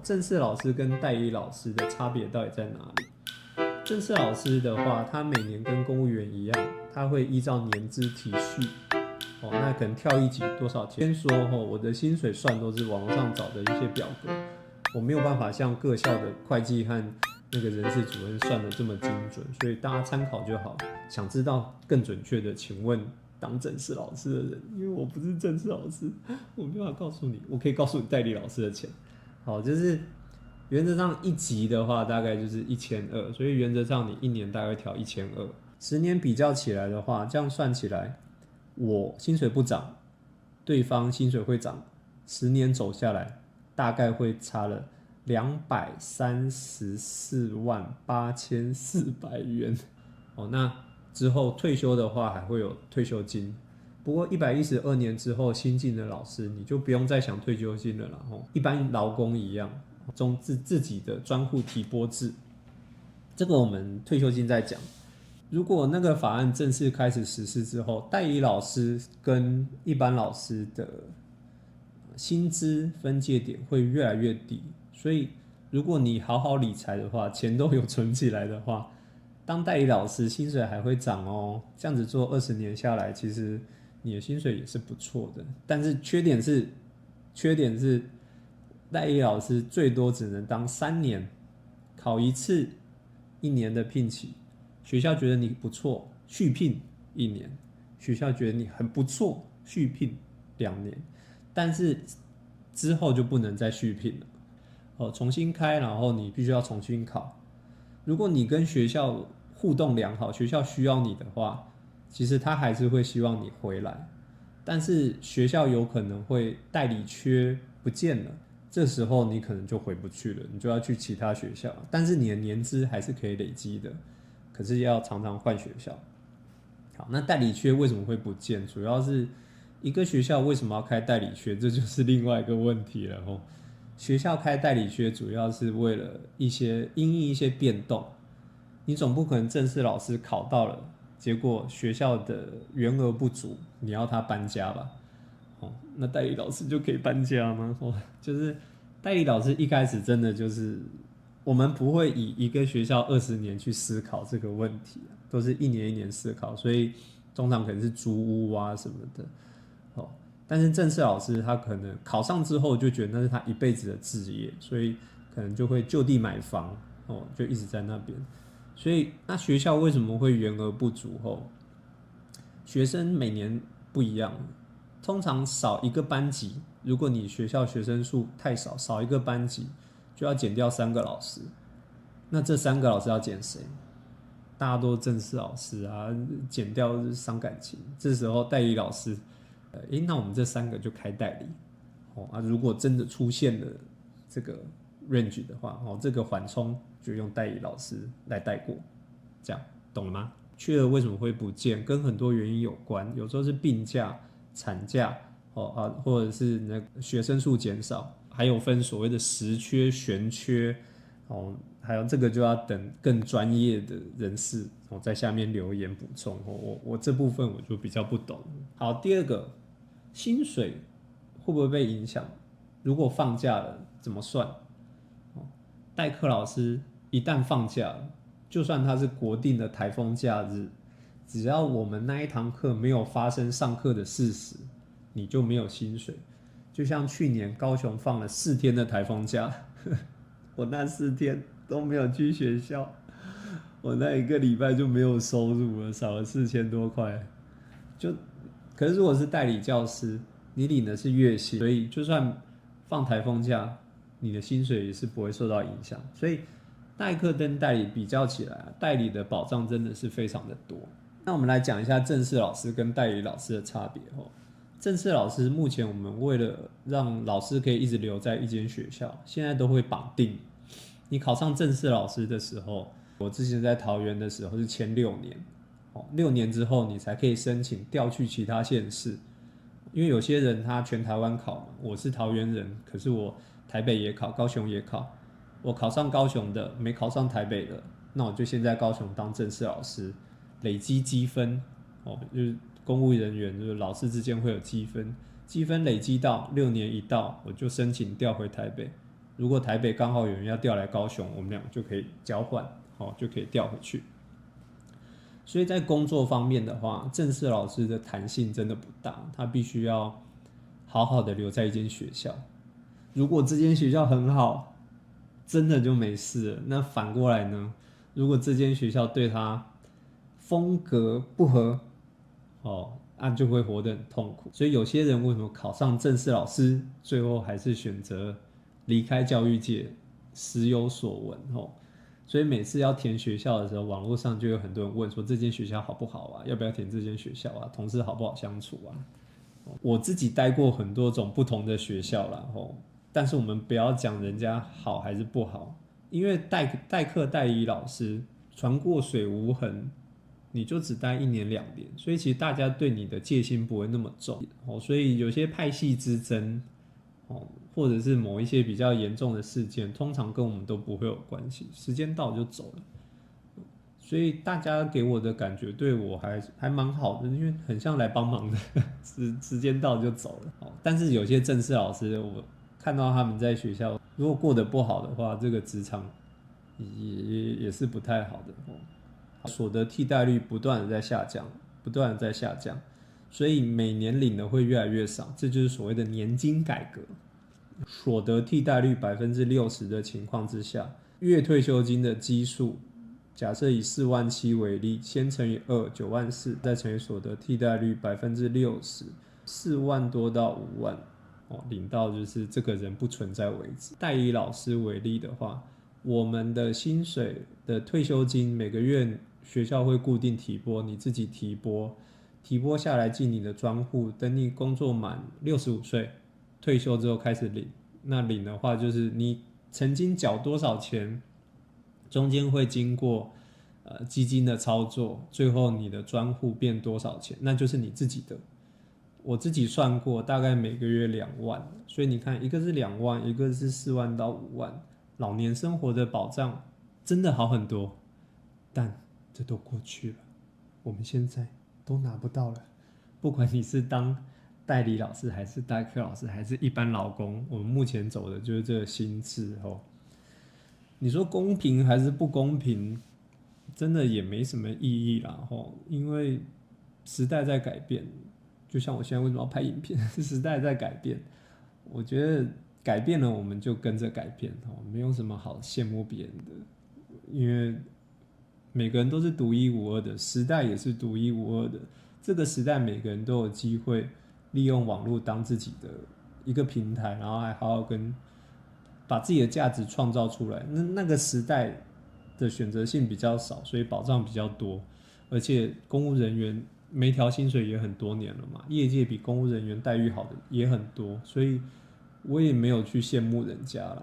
正式老师跟代理老师的差别到底在哪里？正式老师的话，他每年跟公务员一样，他会依照年资体恤，那可能跳一级多少钱？先说我的薪水算都是网络上找的一些表格，我没有办法像各校的会计和那个人事主任算的这么精准，所以大家参考就好。想知道更准确的，请问当正式老师的人，因为我不是正式老师，我没办法告诉你，我可以告诉你代理老师的钱。好，就是原则上一级的话大概就是1200，所以原则上你一年大概调1200，10年比较起来的话，这样算起来，我薪水不涨，对方薪水会涨，10年走下来大概会差了2348400元。那之后退休的话还会有退休金，不过112年之后新进的老师你就不用再想退休金了啦，一般劳工一样，自己的专户提拨制，这个我们退休金再讲。如果那个法案正式开始实施之后，代理老师跟一般老师的薪资分界点会越来越低，所以如果你好好理财的话，钱都有存起来的话，当代理老师薪水还会涨哦。这样子做20年下来，其实你的薪水也是不错的。但是缺点是代理老师最多只能当3年，考一次1年的聘期，学校觉得你不错，续聘1年；学校觉得你很不错，续聘2年。但是之后就不能再续聘了，重新开，然后你必须要重新考。如果你跟学校互动良好，学校需要你的话，其实他还是会希望你回来。但是学校有可能会代理缺不见了，这时候你可能就回不去了，你就要去其他学校。但是你的年资还是可以累积的，可是要常常换学校。好，那代理缺为什么会不见？主要是一个学校为什么要开代理缺，这就是另外一个问题了。学校开代理缺主要是为了因应一些变动，你总不可能正式老师考到了，结果学校的员额不足，你要他搬家吧？那代理老师就可以搬家吗？就是代理老师一开始真的就是我们不会以一个学校20年去思考这个问题，都是一年一年思考，所以通常可能是租屋啊什么的。但是正式老师他可能考上之后就觉得那是他一辈子的志业，所以可能就会就地买房，就一直在那边。所以那学校为什么会员额不足？学生每年不一样，通常少一个班级，如果你学校学生数太少，少一个班级就要减掉3个老师。那这3个老师要减谁？大家都正式老师啊，减掉是伤感情。这时候代理老师，那我们这3个就开代理。如果真的出现了这个 range 的话，这个缓冲就用代理老师来带过，这样懂了吗？缺额为什么会不见？跟很多原因有关，有时候是病假、产假，或者是那个学生数减少，还有分所谓的实缺、悬缺，还有这个就要等更专业的人士在下面留言补充。我这部分我就比较不懂。好，第二个，薪水会不会被影响？如果放假了怎么算？代课老师一旦放假了，就算他是国定的台风假日，只要我们那一堂课没有发生上课的事实，你就没有薪水。就像去年高雄放了4天的台风假，我那4天都没有去学校，我那1个礼拜就没有收入了，少了4000多块。可是如果是代理教师，你领的是月薪，所以就算放台风假，你的薪水也是不会受到影响。所以代课跟代理比较起来，代理的保障真的是非常的多。那我们来讲一下正式老师跟代理老师的差别。正式老师目前我们为了让老师可以一直留在一间学校，现在都会绑定。你考上正式老师的时候，我之前在桃园的时候是签6年，6年之后你才可以申请调去其他县市。因为有些人他全台湾考嘛，我是桃园人，可是我台北也考，高雄也考，我考上高雄的，没考上台北的，那我就先在高雄当正式老师，累积积分，就是公务人员就是老师之间会有积分，积分累积到6年一到，我就申请调回台北，如果台北刚好有人要调来高雄，我们俩就可以交换，就可以调回去。所以在工作方面的话，正式老师的弹性真的不大，他必须要好好的留在一间学校。如果这间学校很好，真的就没事了。那反过来呢？如果这间学校对他风格不合，就会活得很痛苦。所以有些人为什么考上正式老师，最后还是选择离开教育界，时有所闻。所以每次要填学校的时候，网络上就有很多人问说这间学校好不好啊？要不要填这间学校啊？同事好不好相处啊？我自己待过很多种不同的学校啦，但是我们不要讲人家好还是不好，因为代课代理老师船过水无痕，你就只待1年2年，所以其实大家对你的戒心不会那么重。所以有些派系之争，或者是某一些比较严重的事件，通常跟我们都不会有关系，时间到就走了。所以大家给我的感觉对我还蛮好的，因为很像来帮忙的，时间到就走了。但是有些正式老师，我看到他们在学校如果过得不好的话，这个职场也是不太好的。所得替代率不断的在下降，不断的在下降，所以每年领的会越来越少，这就是所谓的年金改革。所得替代率60%的情况之下，月退休金的基数，假设以4万7为例，先乘以2，9万4，再乘以所得替代率60%，4万多到5万，领到就是这个人不存在为止。代理老师为例的话，我们的薪水的退休金每个月学校会固定提拨，你自己提拨下来进你的专户，等你工作满65岁退休之后开始领。那领的话就是你曾经缴多少钱，中间会经过基金的操作，最后你的专户变多少钱，那就是你自己的。我自己算过，大概每个月2万，所以你看，一个是2万，一个是4万到5万，老年生活的保障真的好很多，但这都过去了，我们现在都拿不到了。不管你是当代理老师，还是代课老师，还是一般劳工，我们目前走的就是这个新制。你说公平还是不公平，真的也没什么意义啦。因为时代在改变，就像我现在为什么要拍影片，时代在改变，我觉得改变了我们就跟着改变，没有什么好羡慕别人的，因为每个人都是独一无二的，时代也是独一无二的。这个时代每个人都有机会利用网络当自己的一个平台，然后还好好把自己的价值创造出来。那个时代的选择性比较少，所以保障比较多，而且公务人员没调薪水也很多年了嘛，业界比公务人员待遇好的也很多，所以我也没有去羡慕人家啦。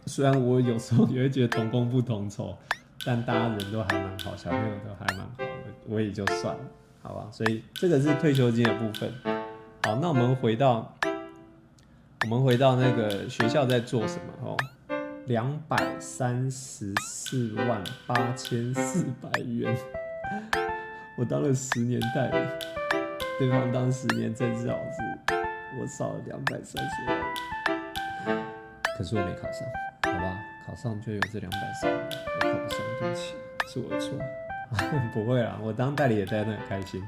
虽然我有时候也会觉得同工不同酬，但大家人都还蛮好，小朋友都还蛮好，我也就算了，好吧。所以这个是退休金的部分。好，那我们回到那个学校在做什么？234万8400元，我当了10年代理，对方当10年正式老师，我少了230万，可是我没考上，好吧？考上就有这230万，我考不上，对不起，是我的错。不会啦，我当代理也待得很开心。